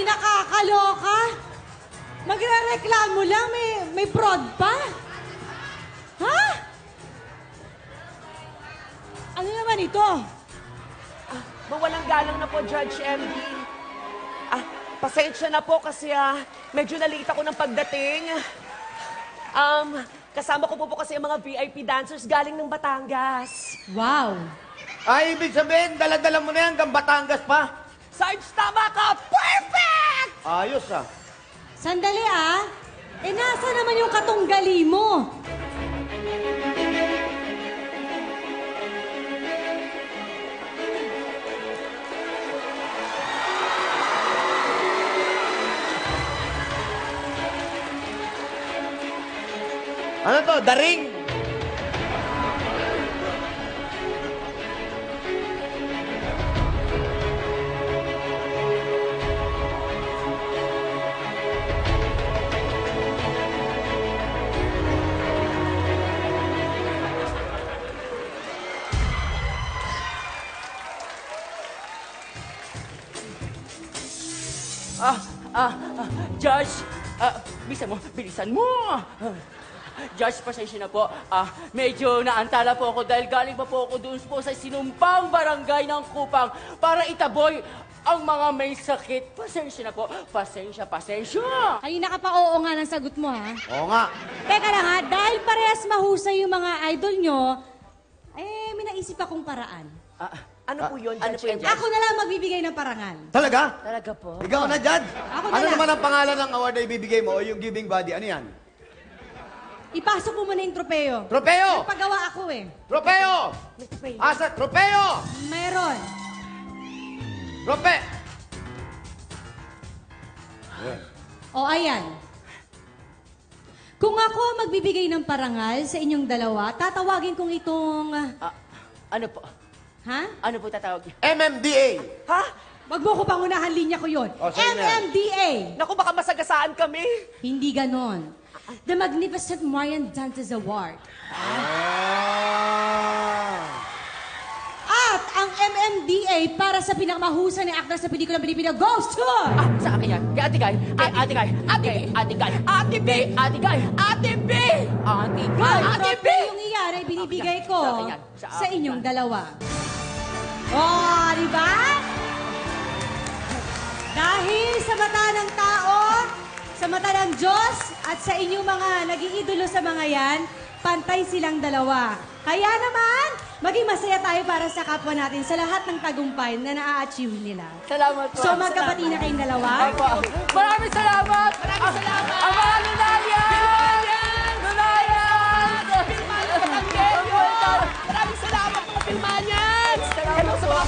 Ay, nakakaloka. Magre-reklamo lang, may fraud pa. Ha? Ano naman ito? Mawalang galang na po, Judge MD. Pasensya na po kasi medyo na-late ako ng pagdating. Kasama ko po kasi ang mga VIP dancers galing ng Batangas. Wow. Ay, ibig sabihin, dala-dala mo na yan hanggang Batangas pa. Sarge, tama ka! Perfect! Ayos Sandali nasa naman yung katunggali mo? Ano to? Daring? Josh, bilisan mo. Josh, pasensya na po. Medyo naantala po ako dahil galing pa po ako doon po sa sinumpang barangay ng Kupang para itaboy ang mga may sakit. Pasensya na po. Pasensya. Kanina ka pa oo nga ng sagot mo, ha? Oo nga. Teka lang, dahil parehas mahusay yung mga idol nyo, may naisip akong paraan. Ano po yun, ano Judge po yun, MD? Ako na lang magbibigay ng parangal. Talaga? Talaga po. Ikaw na, Judge? Ako na Ano lang. naman ang pangalan ng award na ibibigay mo o yung giving body? Ano yan? Ipasok mo muna yung tropeo. Tropeo! Nagpagawa ako Tropeo! Asa, tropeo! Mayroon. Trope! O, ayan. Kung ako magbibigay ng parangal sa inyong dalawa, tatawagin kong itong... Ano po? Ha? Ano po tatawag? MMDA! Ha? Wag mo ko pangunahan, linya ko yun. O, sige na. MMDA! Naku, baka masagasaan kami. Hindi ganon. The Magnificent Marian Dantes Award. At ang MMDA para sa pinakamahusay na actor sa pelikulang Pilipino goes to... Sa akin yan. Kay Ate Guy. Kay Ate Guy. Ate Guy. Ate B. Ate Guy. Ate B. Ate Guy. Ang Ate B. tropeo yung iyan ay binibigay ko Sa akin yan. Sa sa akin inyong yan. dalawa. Oh, di ba? Dahil sa mata ng tao, sa mata ng Diyos, at sa inyong mga nag-iidolo sa mga yan, pantay silang dalawa. Kaya naman, maging masaya tayo para sa kapwa natin sa lahat ng tagumpay na naa-achieve nila. Salamat po. So, magkapati na kayong dalawa. Maraming salamat. Ang mga lunalya. Maraming salamat mga Pilmanians! Hello sa mga